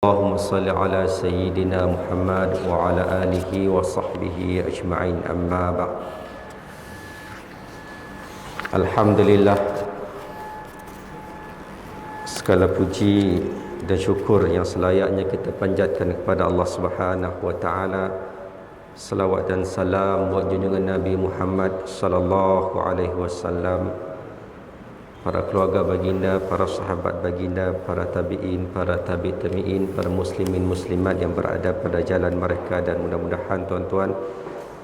Allahumma salli ala sayyidina Muhammad wa ala alihi wa sahbihi ajma'in, amma ba'd. Alhamdulillah, segala puji dan syukur yang selayaknya kita panjatkan kepada Allah Subhanahu wa taala. Salawat dan salam buat junjungan Nabi Muhammad sallallahu alaihi wasallam, para keluarga baginda, para sahabat baginda, para tabi'in, para tabi' tabi'in, para muslimin muslimat yang berada pada jalan mereka, dan mudah-mudahan tuan-tuan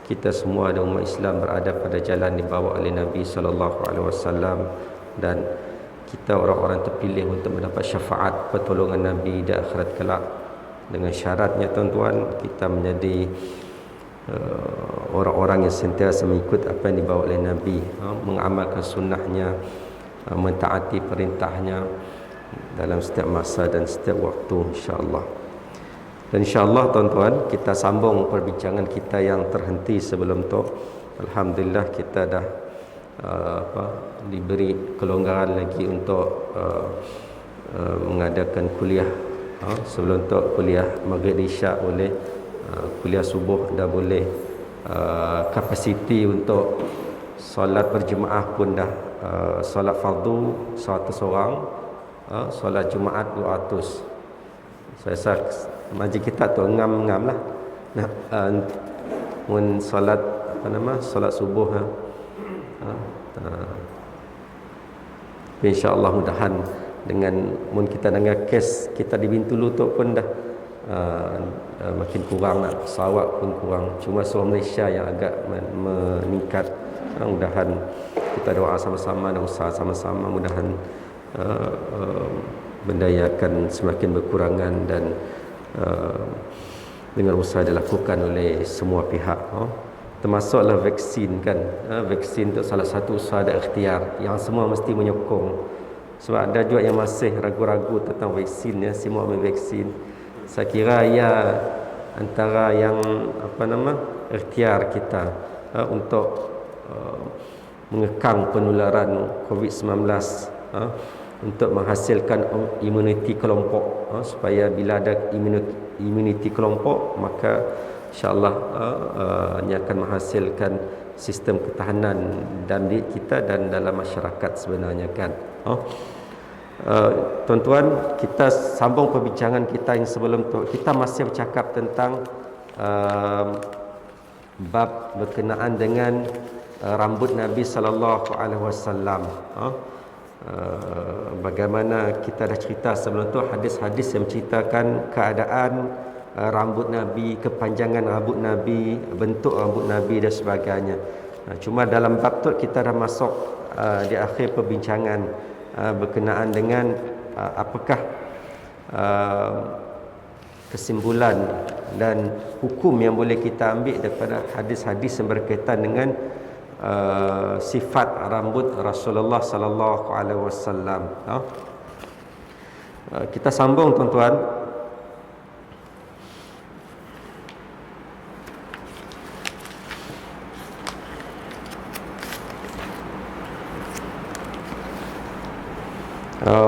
kita semua dan umat Islam berada pada jalan dibawa oleh Nabi sallallahu alaihi wasallam, dan kita orang-orang terpilih untuk mendapat syafaat pertolongan Nabi di akhirat kelak. Dengan syaratnya tuan-tuan, kita menjadi orang-orang yang sentiasa mengikut apa yang dibawa oleh Nabi, mengamalkan sunnahnya, mentaati perintahnya dalam setiap masa dan setiap waktu, insya-Allah. Dan insya-Allah tuan-tuan, kita sambung perbincangan kita yang terhenti sebelum tu. Alhamdulillah kita dah diberi kelonggaran lagi untuk mengadakan kuliah. Sebelum tu kuliah Maghrib Isyak boleh, kuliah subuh dah boleh, kapasiti untuk solat berjemaah pun dah, solat fardu 100 orang, solat Jumaat 200. Saya rasa majlis kita tu ngam-ngam lah. Nah, mun solat solat subuh insya-Allah mudahan dengan mun kita dengar kes kita di Bintulu tu pun dah makin kurang lah, Sarawak pun kurang, cuma seluruh Malaysia yang agak meningkat. Mudahan kita doa sama-sama dan usaha sama-sama, mudahan benda yang akan semakin berkurangan, dan dengan usaha dilakukan oleh semua pihak, termasuklah vaksin kan. Vaksin itu salah satu usaha dan ikhtiar yang semua mesti menyokong, sebab ada juga yang masih ragu-ragu tentang vaksin, ya, semua ambil vaksin. Saya kira ya antara yang ikhtiar kita untuk mengekang penularan COVID-19, untuk menghasilkan imuniti kelompok, supaya bila ada imuniti kelompok, maka insya-Allah ia akan menghasilkan sistem ketahanan dalam diri kita dan dalam masyarakat sebenarnya kan. Tuan-tuan, kita sambung perbincangan kita yang sebelum tu. Kita masih bercakap tentang bab berkenaan dengan rambut Nabi sallallahu alaihi wasallam. Bagaimana kita dah cerita sebelum tu hadis-hadis yang menceritakan keadaan rambut Nabi, kepanjangan rambut Nabi, bentuk rambut Nabi dan sebagainya. Cuma dalam bab tu kita dah masuk di akhir perbincangan berkenaan dengan apakah kesimpulan dan hukum yang boleh kita ambil daripada hadis-hadis yang berkaitan dengan sifat rambut Rasulullah sallallahu alaihi wasallam. Kita sambung tuan-tuan.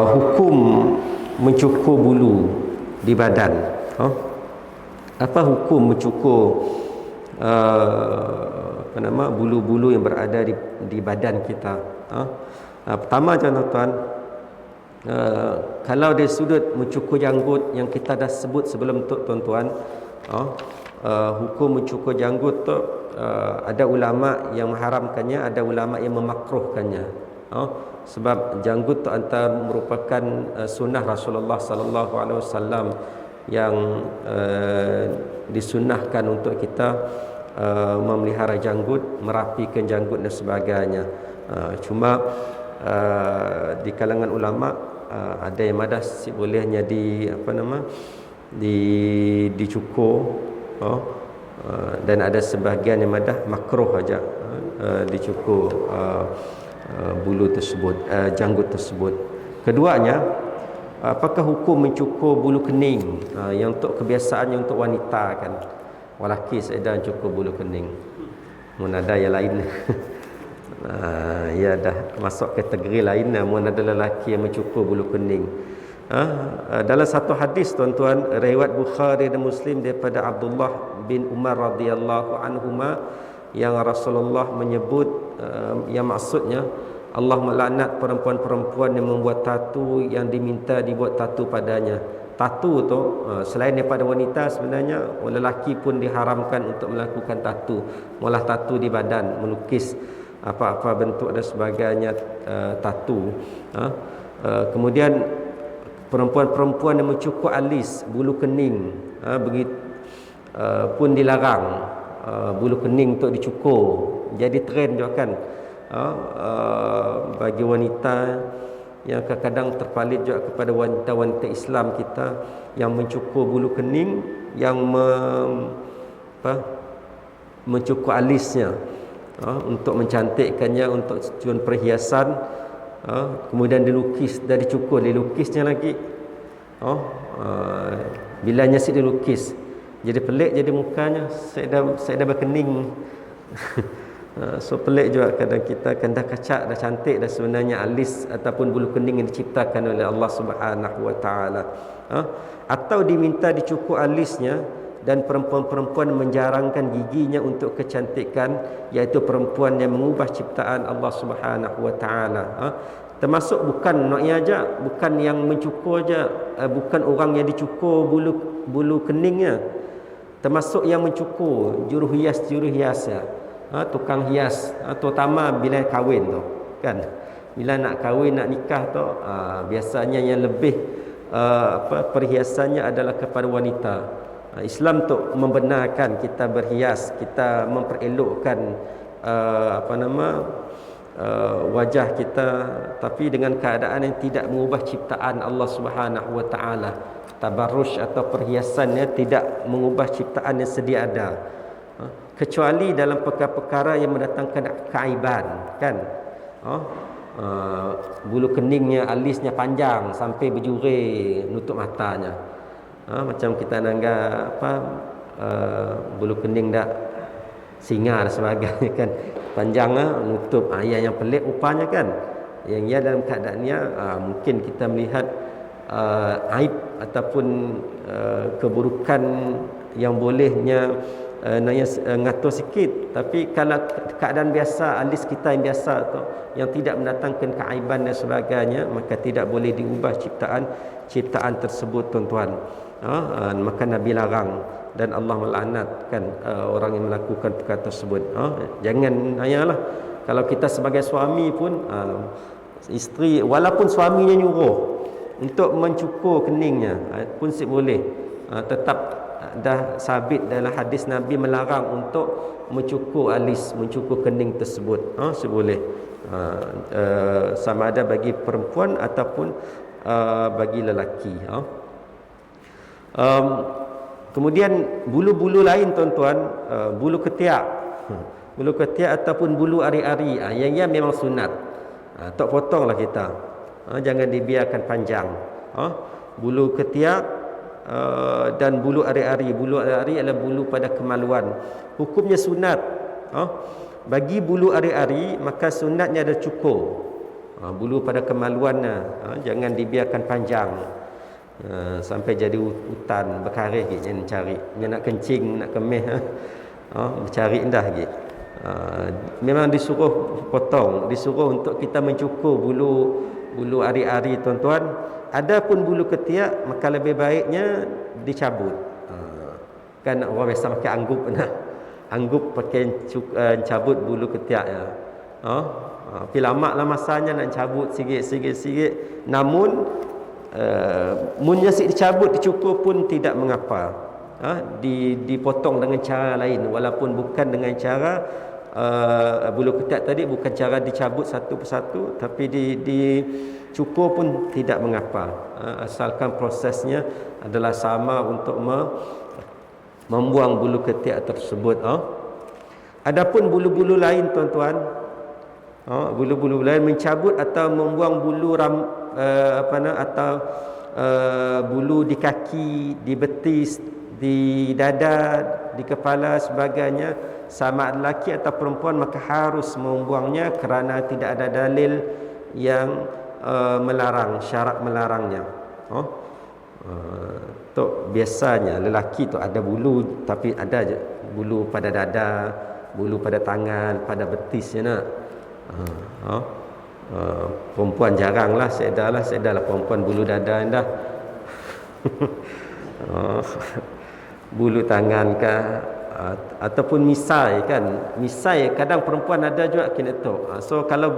Hukum mencukur bulu di badan. Apa hukum mencukur bulu-bulu yang berada di badan kita? Pertama tuan-tuan, kalau dari sudut mencukur janggut yang kita dah sebut sebelum tu tuan-tuan, hukum mencukur janggut tu ada ulama yang mengharamkannya, ada ulama yang memakruhkannya. Sebab janggut tu antara merupakan sunnah Rasulullah sallallahu alaihi wasallam yang disunnahkan untuk kita memelihara janggut, merapikan janggut dan sebagainya. Cuma di kalangan ulama ada yang madah bolehnya dicukur, dan ada sebahagian yang madah makruh aja dicukur bulu tersebut, janggut tersebut. Keduanya, apakah hukum mencukur bulu kening, yang untuk kebiasaannya untuk wanita kan. Walaki saya dah cukur bulu kening. Mun ada yang lain ya dah masuk kategori lain. Mun ada lelaki yang mencukur bulu kening, Dalam satu hadis tuan-tuan, riwayat Bukhari dan Muslim daripada Abdullah bin Umar radhiyallahu anhuma, yang Rasulullah menyebut, yang maksudnya Allah melaknat perempuan-perempuan yang membuat tatu yang diminta dibuat tatu padanya. Tatu tu selain daripada wanita, sebenarnya lelaki pun diharamkan untuk melakukan tatu, malah tatu di badan, melukis apa-apa bentuk dan sebagainya, tatu. Kemudian perempuan-perempuan yang mencukur alis, bulu kening, begitu pun dilarang. Bulu kening untuk dicukur jadi trend juga kan, bagi wanita yang kadang-kadang terpalit juga kepada wanita-wanita Islam kita yang mencukur bulu kening, yang mencukur alisnya, untuk mencantikkannya, untuk tujuan perhiasan. Kemudian dilukis, dah dicukur, dilukisnya lagi. Bilanya si dilukis, jadi pelik jadi mukanya, saya dah berkening. So pelik juga kadang kita kan dah kacak, dah cantik dah, sebenarnya alis ataupun bulu kening yang diciptakan oleh Allah Subhanahu wa taala. Atau diminta dicukur alisnya, dan perempuan-perempuan menjarangkan giginya untuk kecantikan, iaitu perempuan yang mengubah ciptaan Allah Subhanahu wa taala. Termasuk bukan naknya aja, bukan yang mencukur aja, bukan orang yang dicukur bulu keningnya, termasuk yang mencukur juruhias ya. Tukang hias, terutama bila kahwin tu kan, bila nak kahwin, nak nikah tu, biasanya yang lebih perhiasannya adalah kepada wanita. Islam tu membenarkan kita berhias, kita memperelokkan wajah kita, tapi dengan keadaan yang tidak mengubah ciptaan Allah Subhanahu wa taala. Tabarruj atau perhiasannya tidak mengubah ciptaan yang sedia ada, kecuali dalam perkara-perkara yang mendatangkan keaiban kan. Bulu keningnya, alisnya panjang sampai berjuri nutup matanya. Macam kita nanggap bulu kening dak singa dan sebagainya kan, panjang nutup, yang pelik rupanya kan. Yang ia dalam keadaannya mungkin kita melihat aib ataupun keburukan yang bolehnya ngatur sikit. Tapi kalau keadaan biasa, alis kita yang biasa tu, yang tidak mendatangkan keaiban dan sebagainya, maka tidak boleh diubah ciptaan tersebut tuan-tuan. Maka Nabi larang dan Allah melaknatkan orang yang melakukan perkara tersebut. Jangan ayalah, kalau kita sebagai suami pun, isteri walaupun suaminya nyuruh untuk mencukur keningnya pun boleh, tetap dah sabit dalam hadis Nabi melarang untuk mencukur alis, mencukur kening tersebut. Boleh, sama ada bagi perempuan ataupun bagi lelaki. Kemudian bulu-bulu lain tuan-tuan, bulu ketiak, bulu ketiak ataupun bulu ari-ari, yang memang sunat, tak potonglah kita, jangan dibiarkan panjang. Bulu ketiak dan bulu ari-ari. Bulu ari-ari adalah bulu pada kemaluan, hukumnya sunat. Bagi bulu ari-ari maka sunatnya ada cukur. Bulu pada kemaluannya jangan dibiarkan panjang sampai jadi hutan berkarih gitu, jangan cari. Dia nak kencing, nak kemih, cari dah gitu. Memang disuruh potong, disuruh untuk kita mencukur bulu ari-ari tuan-tuan. Adapun bulu ketiak maka lebih baiknya dicabut. Kan orang biasa pakai anggup, anggup pakai cabut bulu ketiaknya. Tapi lama lah masanya nak cabut sikit. Namun munnya dicabut, dicukur pun tidak mengapa. Dipotong dengan cara lain, walaupun bukan dengan cara bulu ketiak tadi, bukan cara dicabut satu persatu, tapi dicukur pun tidak mengapa, asalkan prosesnya adalah sama untuk membuang bulu ketiak tersebut. Adapun bulu-bulu lain tuan-tuan, bulu-bulu lain mencabut atau membuang bulu atau bulu di kaki, di betis, di dada, di kepala sebagainya, sama lelaki atau perempuan, maka harus membuangnya kerana tidak ada dalil yang melarang, syarat melarangnya. Tok biasanya lelaki tu ada bulu, tapi ada je bulu pada dada, bulu pada tangan, pada betis je nak. Perempuan jaranglah, saya dah lah perempuan bulu dada dah. Bulu tangan kah, ataupun misai kan. Misai kadang perempuan ada juga kena tok. So kalau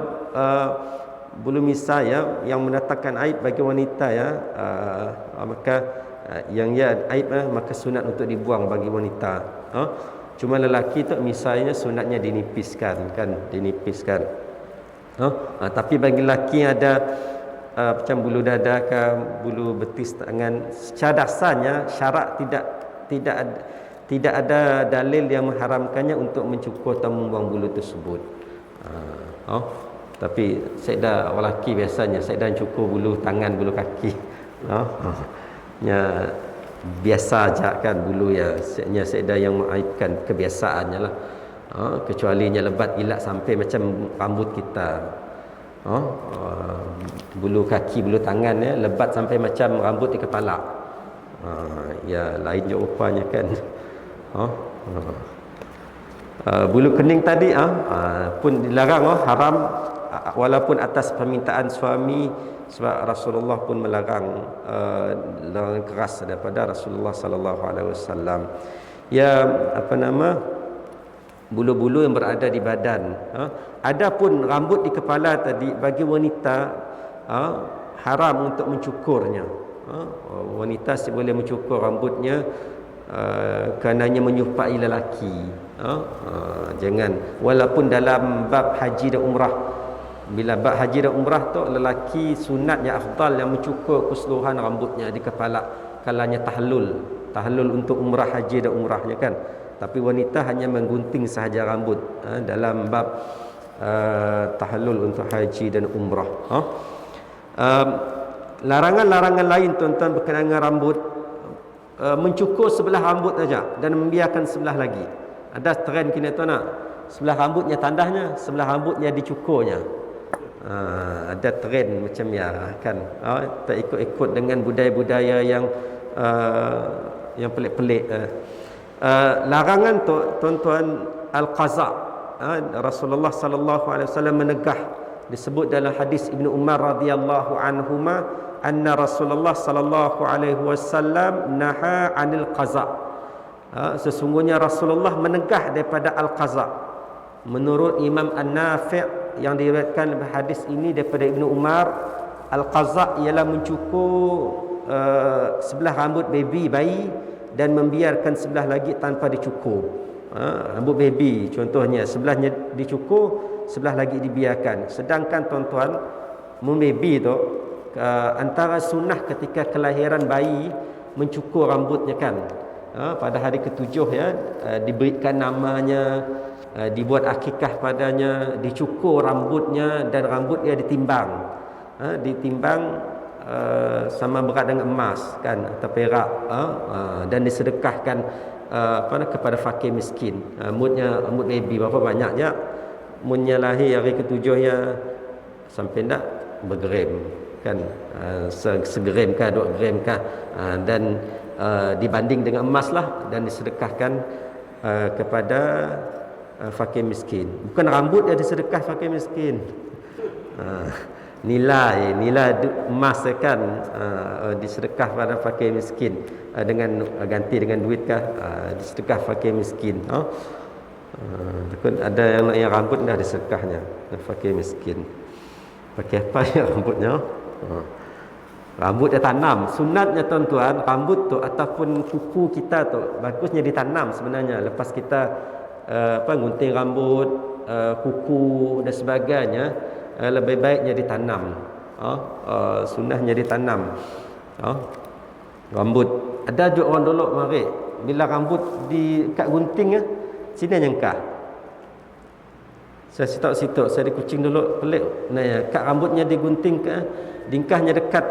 bulu misai ya yang mendatangkan aib bagi wanita ya, maka yang ya aib maka sunat untuk dibuang bagi wanita. Cuma lelaki tu misainya sunatnya dinipiskan kan, dinipiskan. Tapi bagi lelaki ada macam bulu dada ke, bulu betis tangan, secara dasarnya syarak tidak ada dalil yang mengharamkannya untuk mencukur atau membuang bulu tersebut. Tapi saya dah orang lelaki biasanya saya dah cukur bulu tangan, bulu kaki. Ya biasa aja kan bulu ya. Saya dah yang mengaitkan kebiasaannya lah. Kecuali nya lebat ilat sampai macam rambut kita. Bulu kaki, bulu tangan ya lebat sampai macam rambut di kepala. Ya lain je rupanya kan. Bulu kening tadi pun dilarang, haram, walaupun atas permintaan suami, sebab Rasulullah pun melarang, larangan keras daripada Rasulullah sallallahu alaihi wasallam. Ya bulu-bulu yang berada di badan. Adapun rambut di kepala tadi bagi wanita haram untuk mencukurnya. Wanita boleh mencukur rambutnya kerananya menyerupai lelaki. Jangan, walaupun dalam bab haji dan umrah. Bila bab haji dan umrah tu lelaki sunatnya afdal yang mencukur keseluruhan rambutnya di kepala kalanya tahlul untuk umrah haji dan umrahnya kan. Tapi wanita hanya menggunting sahaja rambut dalam bab tahlul untuk haji dan umrah. Larangan-larangan lain tuan-tuan berkenaan dengan rambut, mencukur sebelah rambut saja dan membiarkan sebelah lagi. Ada trend kini tuan nak, sebelah rambutnya tandahnya, sebelah rambutnya dicukurnya. Ada trend macam ya kan. Tak ikut-ikut dengan budaya-budaya yang pelik-pelik. Larangan tu tuan-tuan al-qaza. Rasulullah sallallahu alaihi wasallam menegah, disebut dalam hadis Ibnu Umar radhiyallahu anhuma, anna Rasulullah sallallahu alaihi wasallam naha 'anil qaza. Sesungguhnya Rasulullah menegah daripada al-qaza. Menurut Imam An-Nafi' yang diriwayatkan hadis ini daripada Ibnu Umar, al-qaza ialah mencukur sebelah rambut bayi dan membiarkan sebelah lagi tanpa dicukur. Rambut baby contohnya, sebelahnya dicukur, sebelah lagi dibiarkan. Sedangkan tuan-tuan, baby tu antara sunnah ketika kelahiran bayi mencukur rambutnya kan. Pada hari ketujuh ya, diberikan namanya, dibuat akikah padanya, dicukur rambutnya dan rambutnya ditimbang. Ditimbang sama berat dengan emas kan atau perak, dan disedekahkan kepada fakir miskin. Mood baby berapa banyak je, moodnya lahir hari ketujuh ya sampai tak bergram kan, segram kah 2 gram kah, dan dibanding dengan emas lah, dan disedekahkan kepada fakir miskin. Bukan rambut yang disedekah fakir miskin, nilai emas kan, disedekah pada fakir miskin, dengan ganti dengan duit kah, disedekah fakir miskin. Takut ada yang rambut dah disedekahnya fakir miskin. Pakai apa ya rambutnya? Rambut dia tanam. Sunatnya tuan-tuan, rambut tu ataupun kuku kita tu bagusnya ditanam sebenarnya. Lepas kita gunting rambut, kuku dan sebagainya, lebih baiknya ditanam. Sunnahnya ditanam. Rambut. Ada juga orang dulu mari bila rambut dikat gunting sini nyengkah. Saya sitok-sitok, saya di Kuching dulu pelik. Nah, kat rambutnya digunting ke dingkahnya dekat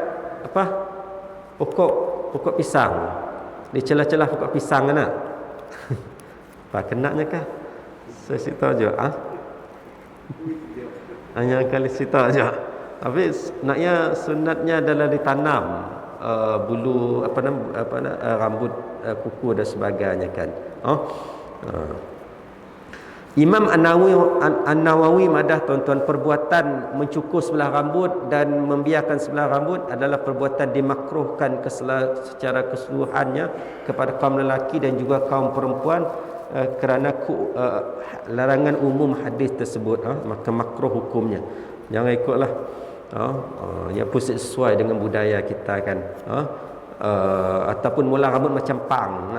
pokok pisang. Di celah-celah pokok pisang nak. Apa kenaknya kah? Saya sitok je. Hanya kali sitok aja. Tapi naknya sunatnya adalah ditanam. bulu rambut kuku dan sebagainya kan. Imam An-Nawawi madah tuan-tuan, perbuatan mencukur sebelah rambut dan membiarkan sebelah rambut adalah perbuatan dimakruhkan secara keseluruhannya kepada kaum lelaki dan juga kaum perempuan kerana larangan umum hadis tersebut. Maka makruh hukumnya. Jangan ikutlah. Yang pun sesuai dengan budaya kita kan. Ataupun mula rambut macam pang.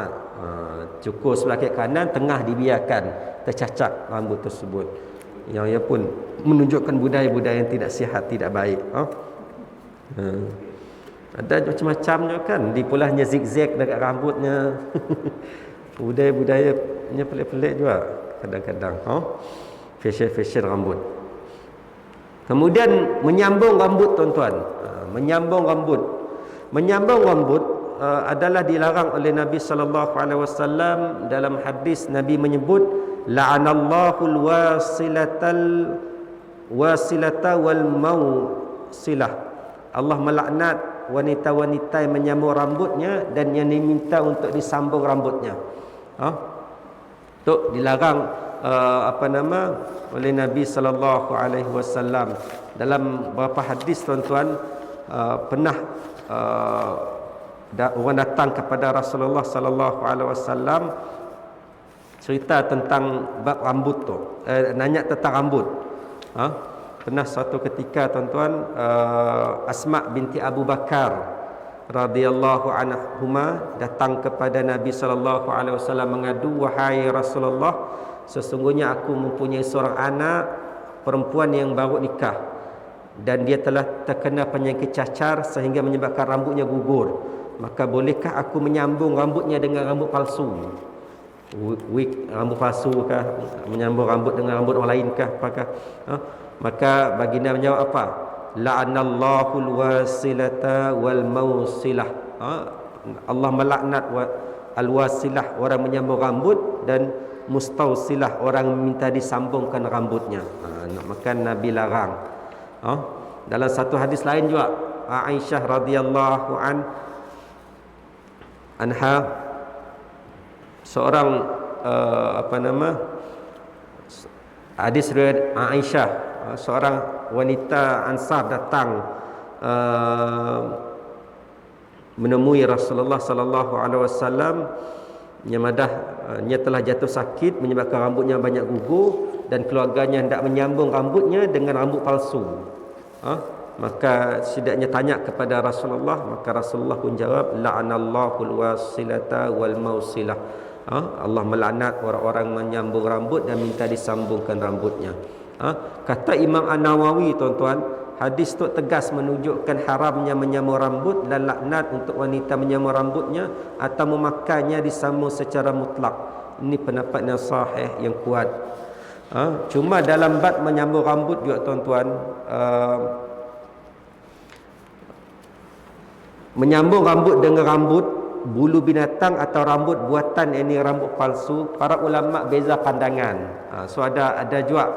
Cukur sebelah kiri kanan, tengah dibiarkan tercacat rambut tersebut. Yang ia pun menunjukkan budaya-budaya yang tidak sihat, tidak baik. Ada macam-macamnya kan. Di pulahnya zigzag dekat rambutnya. Budaya-budayanya pelik-pelik juga kadang-kadang. Fashion rambut. Kemudian menyambung rambut tuan-tuan. Menyambung rambut adalah dilarang oleh Nabi sallallahu alaihi wasallam. Dalam hadis Nabi menyebut la'anallahu wasilata wal mausilah. Allah melaknat wanita-wanita yang menyambung rambutnya dan yang diminta untuk disambung rambutnya. Itu dilarang oleh Nabi sallallahu alaihi wasallam. Dalam beberapa hadis tuan-tuan, pernah orang datang kepada Rasulullah sallallahu alaihi wasallam cerita tentang bab rambut tu, nanya tentang rambut. Pernah suatu ketika tuan-tuan, Asma binti Abu Bakar radhiyallahu anhuma datang kepada Nabi sallallahu alaihi wasallam mengadu, wahai Rasulullah, sesungguhnya aku mempunyai seorang anak perempuan yang baru nikah dan dia telah terkena penyakit cacar sehingga menyebabkan rambutnya gugur. Maka bolehkah aku menyambung rambutnya dengan rambut palsu? Wig rambut palsu kah? Menyambung rambut dengan rambut orang lain kah? Apakah? Maka baginda menjawab apa? La'anallahu alwasilata wal mausilah. Allah melaknat alwasilah, orang menyambung rambut, dan mustausilah, orang minta disambungkan rambutnya. Maka Nabi larang. Dalam satu hadis lain juga, Aisyah radhiyallahu anha, seorang hadis riwayat Aisyah, seorang wanita Ansar datang menemui Rasulullah sallallahu alaihi wasallam. Dia telah jatuh sakit menyebabkan rambutnya banyak gugur dan keluarganya hendak menyambung rambutnya dengan rambut palsu. Maka setidaknya tanya kepada Rasulullah, maka Rasulullah pun jawab, la'anallahu alwasilata wal mausilah. Allah melaknat orang-orang menyambung rambut dan minta disambungkan rambutnya. Kata Imam An-Nawawi tuan-tuan, hadis itu tegas menunjukkan haramnya menyambung rambut dan laknat untuk wanita menyambung rambutnya atau memakainya disambung secara mutlak. Ini pendapat yang sahih, yang kuat. Cuma dalam bab menyambung rambut juga tuan-tuan, menyambung rambut dengan rambut bulu binatang atau rambut buatan, ini rambut palsu, para ulama beza pandangan. So ada juga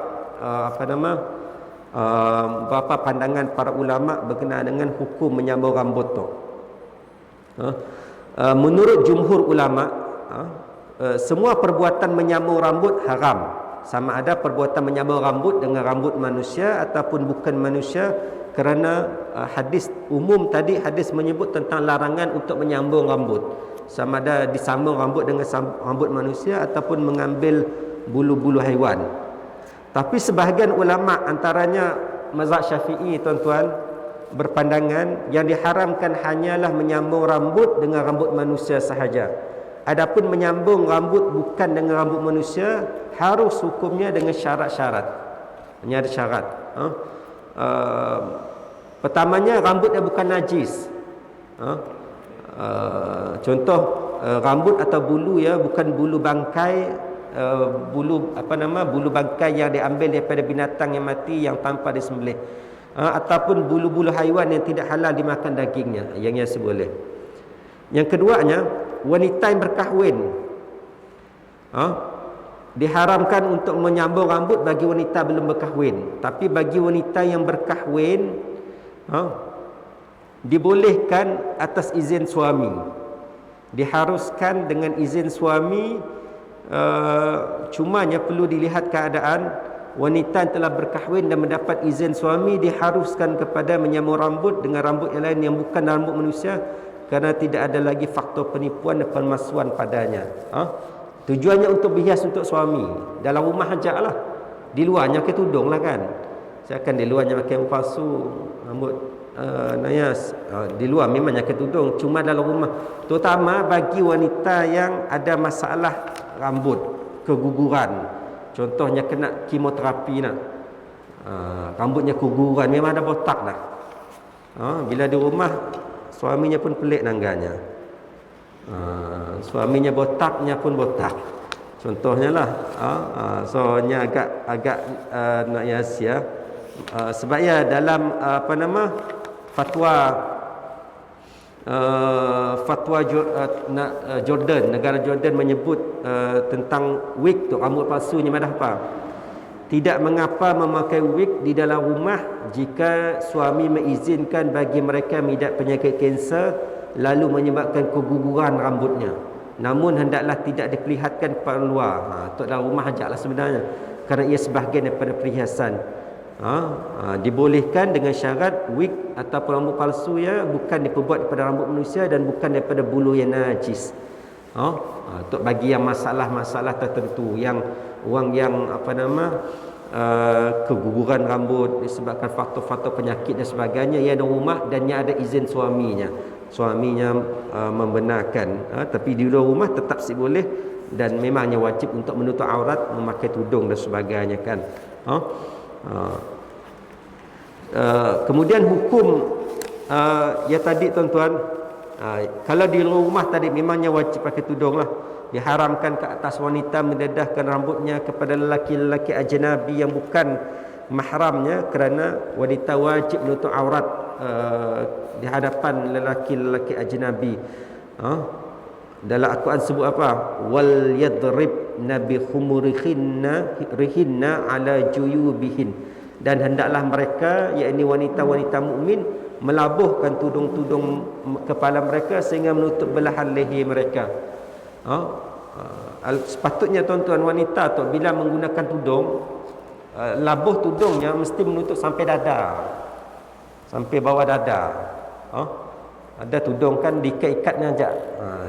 beberapa pandangan para ulama berkenaan dengan hukum menyambung rambut tu. Menurut jumhur ulama, semua perbuatan menyambung rambut haram, sama ada perbuatan menyambung rambut dengan rambut manusia ataupun bukan manusia, kerana hadis umum tadi, hadis menyebut tentang larangan untuk menyambung rambut, sama ada disambung rambut dengan rambut manusia ataupun mengambil bulu-bulu haiwan. Tapi sebahagian ulama, antaranya mazhab Syafi'i tuan-tuan, berpandangan yang diharamkan hanyalah menyambung rambut dengan rambut manusia sahaja. Adapun menyambung rambut bukan dengan rambut manusia, harus hukumnya dengan syarat-syarat. Ini ada syarat. Pertamanya, rambutnya bukan najis. Contoh, rambut atau bulu, ya, bukan bulu bangkai, bulu bangkai yang diambil daripada binatang yang mati yang tanpa disembelih, ataupun bulu-bulu haiwan yang tidak halal dimakan dagingnya, yang boleh. Yang keduanya, wanita yang berkahwin, diharamkan untuk menyambung rambut bagi wanita belum berkahwin. Tapi bagi wanita yang berkahwin, dibolehkan atas izin suami, diharuskan dengan izin suami. Cumanya perlu dilihat keadaan wanita yang telah berkahwin dan mendapat izin suami diharuskan kepada menyamur rambut dengan rambut yang lain yang bukan rambut manusia, kerana tidak ada lagi faktor penipuan dan pemalsuan padanya. Tujuannya untuk berhias untuk suami. Dalam rumah ajaklah, di luarnya pakai tudung lah kan. Saya akan di luarnya pakai palsu, rambut nayas. Di luar memangnya pakai tudung. Cuma dalam rumah, terutama bagi wanita yang ada masalah rambut, keguguran, contohnya kena kemoterapi nak, rambutnya keguguran, memang ada botak dah. Bila di rumah, suaminya pun pelik nangganya. Suaminya botaknya pun botak, contohnya lah. Soalnya agak nak yas ya. Sebab ya dalam fatwa Jordan, negara Jordan menyebut tentang wig tu, rambut palsunya madah apa? Tidak mengapa memakai wig di dalam rumah jika suami mengizinkan bagi mereka mengidap penyakit kanser lalu menyebabkan keguguran rambutnya. Namun hendaklah tidak diperlihatkan kepada luar. Untuk dalam rumah ajaklah sebenarnya, kerana ia sebahagian daripada perhiasan. Dibolehkan dengan syarat wig ataupun rambut palsu ya bukan diperbuat daripada rambut manusia dan bukan daripada bulu yang najis. Untuk bagi yang masalah-masalah tertentu, yang orang yang keguguran rambut disebabkan faktor-faktor penyakit dan sebagainya, ia ada rumah dan ia ada izin suaminya membenarkan. Tapi di luar rumah tetap boleh dan memangnya wajib untuk menutup aurat, memakai tudung dan sebagainya kan. Kemudian hukum ya tadi tuan-tuan, kalau di luar rumah tadi memangnya wajib pakai tudung lah. Diharamkan ke atas wanita mendedahkan rambutnya kepada lelaki-lelaki ajnabi yang bukan mahramnya, kerana wanita wajib menutup aurat di hadapan lelaki-lelaki ajnabi. Dalam Al-Quran sebut apa? Wal yadribna bi khumurihinna ala juyubihin. Dan hendaklah mereka, yakni wanita-wanita mukmin, melabuhkan tudung-tudung kepala mereka sehingga menutup belahan leher mereka. Sepatutnya tuan-tuan wanita tu bila menggunakan tudung, labuh tudungnya mesti menutup sampai dada, sampai bawah dada. Ada tudung kan diikat-ikatnya aja,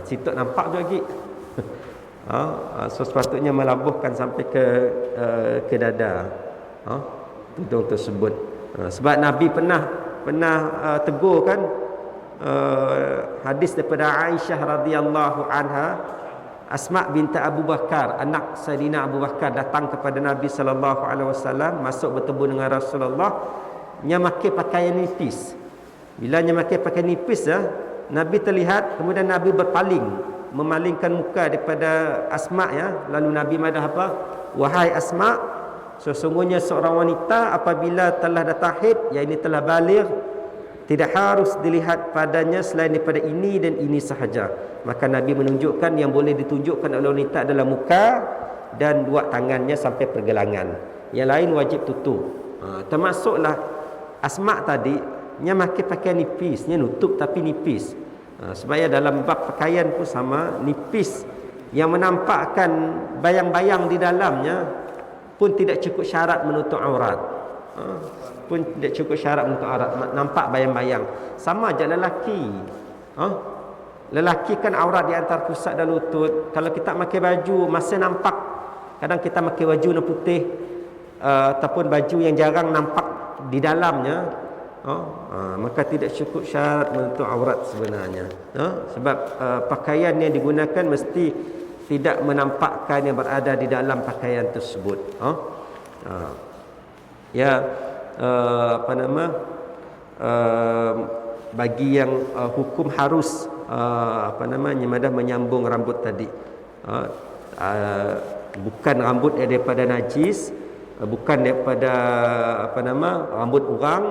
situ nampak tu lagi. So sepatutnya melabuhkan sampai ke dada tudung tersebut. Sebab Nabi pernah tegur kan, hadis daripada Aisyah radhiyallahu anha, Asma binti Abu Bakar, anak Sayyidina Abu Bakar, datang kepada Nabi sallallahu alaihi wasallam, masuk bertemu dengan Rasulullah. Nya pakai pakaian nipis. Bila nya pakai pakaian nipis Nabi terlihat, kemudian Nabi berpaling, memalingkan muka daripada Asma ya. Lalu Nabi madah apa? Wahai Asma, sesungguhnya seorang wanita apabila telah datang haid, yakni telah baligh, tidak harus dilihat padanya selain daripada ini dan ini sahaja. Maka Nabi menunjukkan yang boleh ditunjukkan oleh wanita adalah muka dan dua tangannya sampai pergelangan. Yang lain wajib tutup. Termasuklah Asma tadi, nya pakai pakaian nipis, nya nutup tapi nipis. Sebab dalam bab pakaian pun sama, nipis yang menampakkan bayang-bayang di dalamnya pun tidak cukup syarat menutup aurat. Pun tidak cukup syarat menutup aurat, nampak bayang-bayang. Sama aja lelaki. Lelaki kan aurat di antara pusat dan lutut. Kalau kita pakai baju masih nampak. Kadang kita pakai baju warna putih ataupun baju yang jarang nampak di dalamnya, maka tidak cukup syarat menutup aurat sebenarnya. Sebab pakaian yang digunakan mesti tidak menampakkan yang berada di dalam pakaian tersebut. Bagi yang hukum harus menyambung rambut tadi, bukan rambut daripada najis, bukan daripada rambut orang.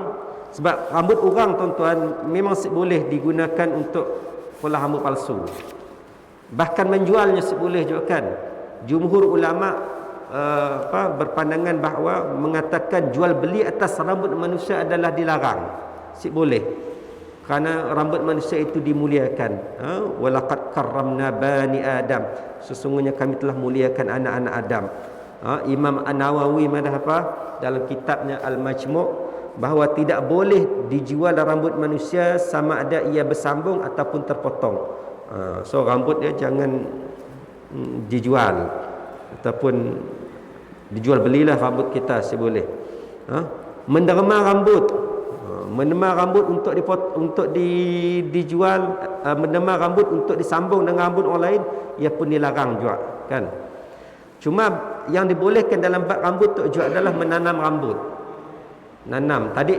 Sebab rambut orang tuan-tuan memang boleh digunakan untuk pola rambut palsu, bahkan menjualnya boleh juga kan. Jumhur ulama berpandangan bahawa mengatakan jual beli atas rambut manusia adalah dilarang, boleh. Kerana rambut manusia itu dimuliakan. Walaqad karramna bani Adam. Sesungguhnya kami telah muliakan anak-anak Adam. Imam An-Nawawi madah apa? Dalam kitabnya Al-Majmu' bahawa tidak boleh dijual rambut manusia sama ada ia bersambung ataupun terpotong. So rambut dia jangan dijual ataupun dijual belilah rambut kita boleh. Menderma rambut. Menderma rambut untuk dijual, menderma rambut untuk disambung dengan rambut orang lain, ia pun dilarang juga, kan? Cuma yang dibolehkan dalam bab rambut tu juga adalah menanam rambut. Nanam. Tadi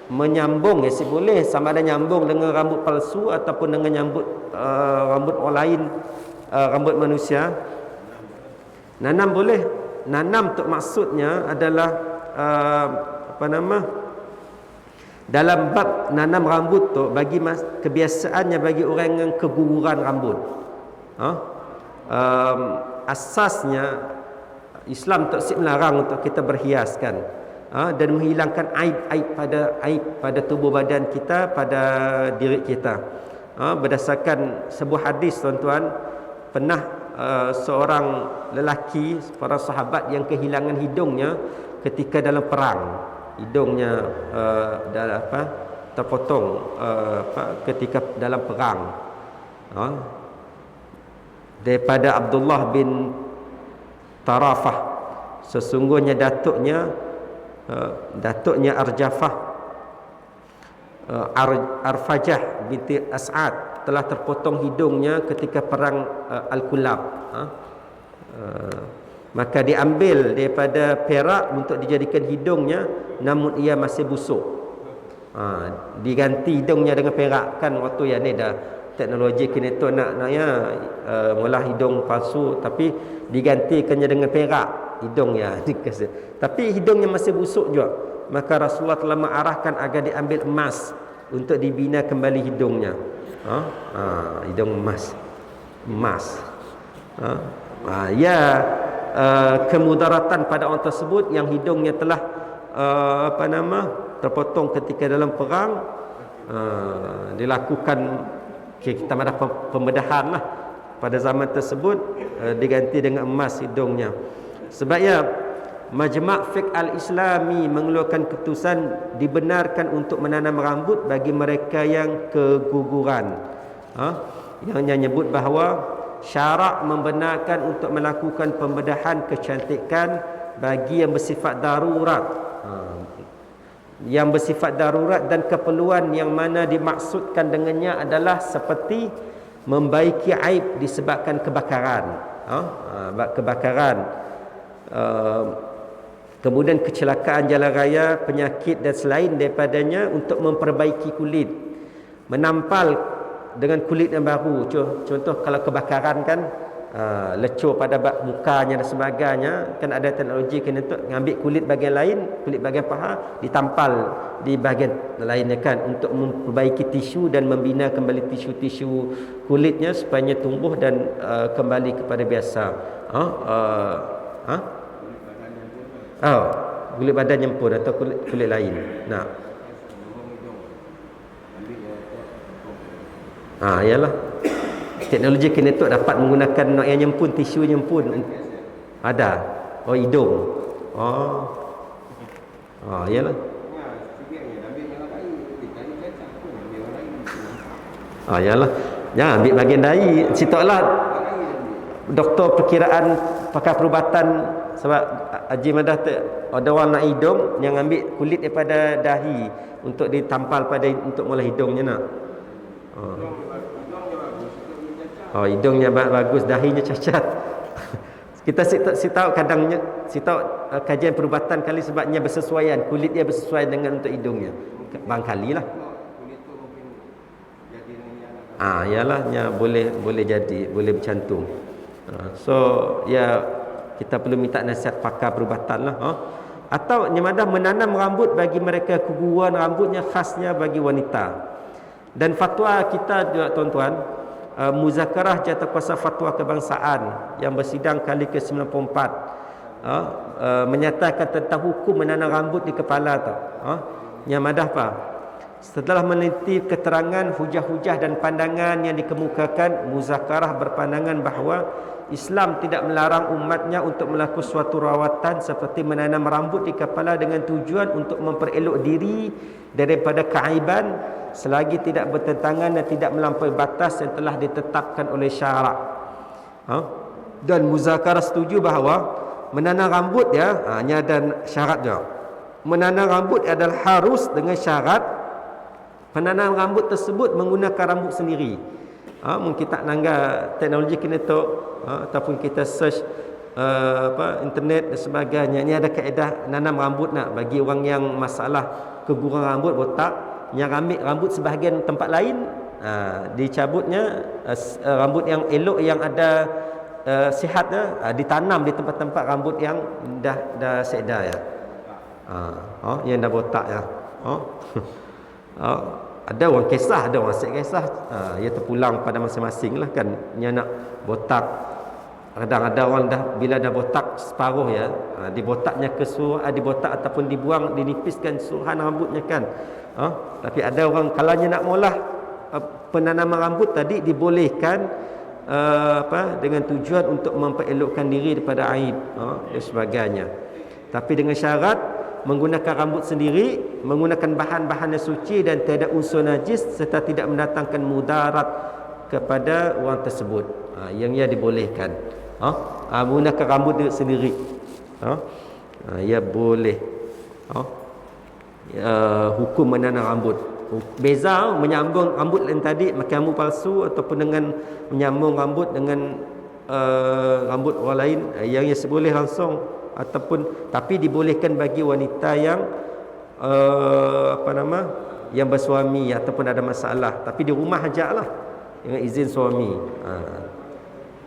menyambung boleh, sama ada nyambung dengan rambut palsu ataupun dengan nyambut rambut orang lain, rambut manusia. Nanam boleh. Nanam tu maksudnya adalah dalam bab nanam rambut tu kebiasaannya bagi orang yang keguguran rambut. Asasnya Islam tak melarang untuk kita berhiaskan dan menghilangkan aib pada tubuh badan kita, pada diri kita. Berdasarkan sebuah hadis, tuan-tuan, pernah seorang lelaki, para sahabat yang kehilangan hidungnya ketika dalam perang. Hidungnya terpotong ketika dalam perang. Daripada Abdullah bin Tarafah, sesungguhnya datuknya Arfajah binti As'ad telah terpotong hidungnya ketika perang Al-Kulab. Maka diambil daripada perak untuk dijadikan hidungnya, namun ia masih busuk. Diganti hidungnya dengan perak. Kan waktu yang ni dah teknologi kini tu naknya malah hidung palsu, tapi digantikannya dengan perak hidungnya. Tapi hidungnya masih busuk juga. Maka Rasulullah telah mengarahkan agar diambil emas untuk dibina kembali hidungnya. Hidung emas. Kemudaratan pada orang tersebut yang hidungnya telah terpotong ketika dalam perang, dilakukan kita ada pembedahan lah pada zaman tersebut, diganti dengan emas hidungnya. Sebabnya Majma' Fiqh Al-Islami mengeluarkan keputusan dibenarkan untuk menanam rambut bagi mereka yang keguguran. Yang nyebut bahawa syarak membenarkan untuk melakukan pembedahan kecantikan bagi yang bersifat darurat. Yang bersifat darurat dan keperluan yang mana dimaksudkan dengannya adalah seperti membaiki aib disebabkan kebakaran. Kemudian kecelakaan jalan raya, penyakit dan selain daripadanya, untuk memperbaiki kulit, menampal dengan kulit yang baru. Contoh kalau kebakaran kan, lecur pada mukanya dan sebagainya, kan ada teknologi kena untuk mengambil kulit bahagian lain, kulit bahagian paha ditampal di bahagian lainnya kan, untuk memperbaiki tisu dan membina kembali tisu-tisu kulitnya supaya tumbuh dan kembali kepada biasa. Kulit badan nyempur atau kulit lain. Yalah. Teknologi kinetok dapat menggunakan yang nyempun, tisu nyempun. Ada. Hidung. Yalah. Yalah. Jangan ambil bahagian dahi. Sitaklah doktor perkiraan pakar perubatan, sebab Haji Madah ada orang nak hidung yang ambil kulit daripada dahi untuk ditampal pada untuk mula hidungnya nak. Hidungnya bagus, dahinya cacat. Kita tahu kadangnya, tahu kajian perubatan kali sebabnya bersesuaian, kulit dia bersesuaian dengan untuk hidungnya. Barangkalilah. Yalah, boleh jadi, boleh bercantum. So kita perlu minta nasihat pakar perubatan lah. Atau nyamadah menanam rambut bagi mereka keguguran rambutnya, khasnya bagi wanita. Dan fatwa kita juga, tuan-tuan, Muzakarah Jatuhkuasa Fatwa Kebangsaan yang bersidang kali ke-94 menyatakan tentang hukum menanam rambut di kepala tu. Yang madah apa? Setelah meneliti keterangan, hujah-hujah dan pandangan yang dikemukakan, Muzakarah berpandangan bahawa Islam tidak melarang umatnya untuk melakukan suatu rawatan seperti menanam rambut di kepala dengan tujuan untuk memperelok diri daripada keaiban selagi tidak bertentangan dan tidak melampaui batas yang telah ditetapkan oleh syarak. Dan Muzakarah setuju bahawa menanam rambut ini ada syarat juga. Menanam rambut adalah harus dengan syarat penanam rambut tersebut menggunakan rambut sendiri. Mungkin kita nangga teknologi kena tu ataupun kita search internet dan sebagainya. Ini ada kaedah nanam rambut nak bagi orang yang masalah keguguran rambut botak, yang ambil rambut sebahagian tempat lain, dicabutnya rambut yang elok yang ada sihat ditanam di tempat-tempat rambut yang dah sedar ya. Yang dah botak ya. Ada orang kisah, ada orang asyik kisah. Ia terpulang pada masing-masing lah kan. Yang nak botak, kadang-kadang orang bila dah botak separuh ya, dibotaknya dibotak ataupun dibuang, dinipiskan suruhan rambutnya kan. Tapi ada orang kalanya nak mula penanaman rambut tadi dibolehkan dengan tujuan untuk memperelokkan diri daripada aib dan sebagainya. Tapi dengan syarat menggunakan rambut sendiri, menggunakan bahan-bahan yang suci dan tiada unsur najis serta tidak mendatangkan mudarat kepada orang tersebut. Yang ia dibolehkan. Menggunakan rambut dia sendiri. Ia boleh. Hukum menanam rambut. Beza menyambung rambut lain tadi, pakai rambut palsu ataupun dengan menyambung rambut dengan rambut orang lain, yang ia seboleh langsung ataupun tapi dibolehkan bagi wanita yang yang bersuami ataupun ada masalah, tapi di rumah ajaklah dengan izin suami.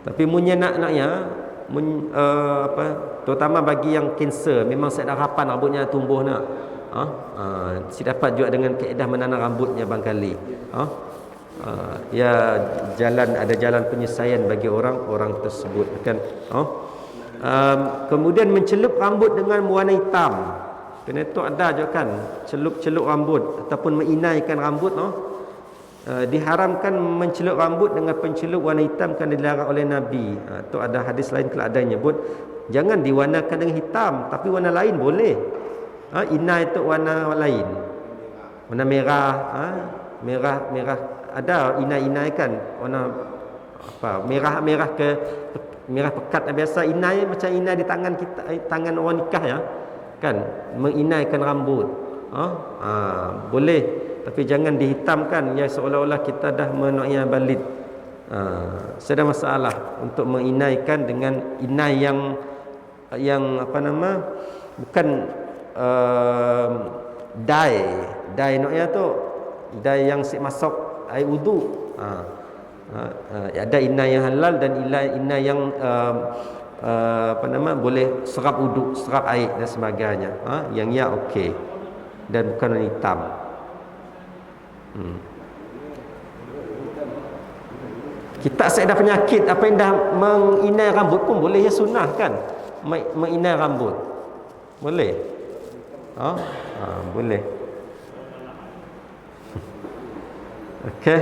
Tapi munnya naknya terutama bagi yang kanser, memang saya dah harapan rambutnya tumbuh nak. Si dapat juga dengan kaedah menanam rambutnya barangkali. Ya ada jalan penyelesaian bagi orang tersebut kan. Kemudian mencelup rambut dengan warna hitam. Kena tu ada juga kan, celup rambut ataupun menginaikan rambut diharamkan mencelup rambut dengan pencelup warna hitam kan dilarang oleh Nabi. Tu ada hadis lain kalau ada nyebut jangan diwarnakan dengan hitam, tapi warna lain boleh. Inai tu warna lain. Warna merah, merah ada inai kan warna merah ke merah pekat biasa. Inai macam inai di tangan kita, tangan orang nikah ya kan, menginaikan rambut. Boleh, tapi jangan dihitamkan ya seolah-olah kita dah menuai balid. Ada masalah untuk menginaikan dengan inai yang bukan dai noya tu, dai yang masuk air wudu. Ada inai yang halal dan inai yang boleh serap uduk, serap air dan sebagainya. Yang okey dan bukan warna hitam. Kita ada penyakit apa yang dah menginai rambut pun boleh ya, sunnah kan, menginai rambut boleh. Boleh. Okey.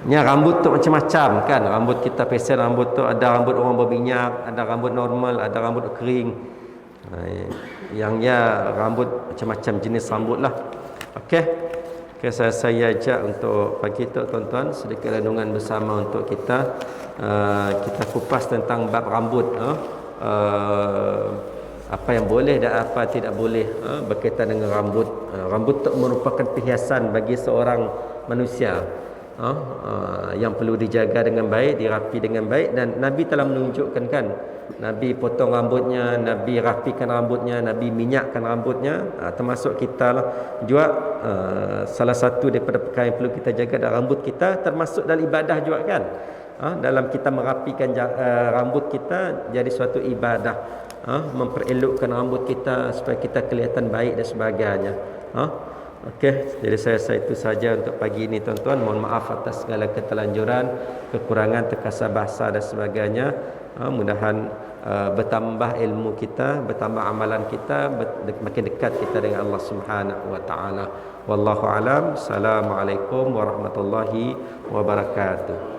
Ni rambut tu macam-macam kan. Rambut kita pesen rambut tu ada rambut orang berminyak, ada rambut normal, ada rambut kering. Yang rambut macam-macam jenis rambut lah. Okey. Saya ajak untuk pagi tu tuan-tuan sedikit renungan bersama untuk kita kupas tentang bab rambut. Apa yang boleh dan apa tidak boleh berkaitan dengan rambut. Rambut tu merupakan perhiasan bagi seorang manusia. Yang perlu dijaga dengan baik, dirapi dengan baik, dan Nabi telah menunjukkan kan, Nabi potong rambutnya, Nabi rapikan rambutnya, Nabi minyakkan rambutnya. Termasuk kita lah juga salah satu daripada perkara yang perlu kita jaga dalam rambut kita, termasuk dalam ibadah juga kan. Dalam kita merapikan rambut kita jadi suatu ibadah, memperelokkan rambut kita supaya kita kelihatan baik dan sebagainya. Okey, jadi saya itu saja untuk pagi ini tuan-tuan. Mohon maaf atas segala ketelanjuran, kekurangan, terkasar bahasa dan sebagainya. Mudahan bertambah ilmu kita, bertambah amalan kita, makin dekat kita dengan Allah Subhanahu wa taala. Wallahu alam. Assalamualaikum warahmatullahi wabarakatuh.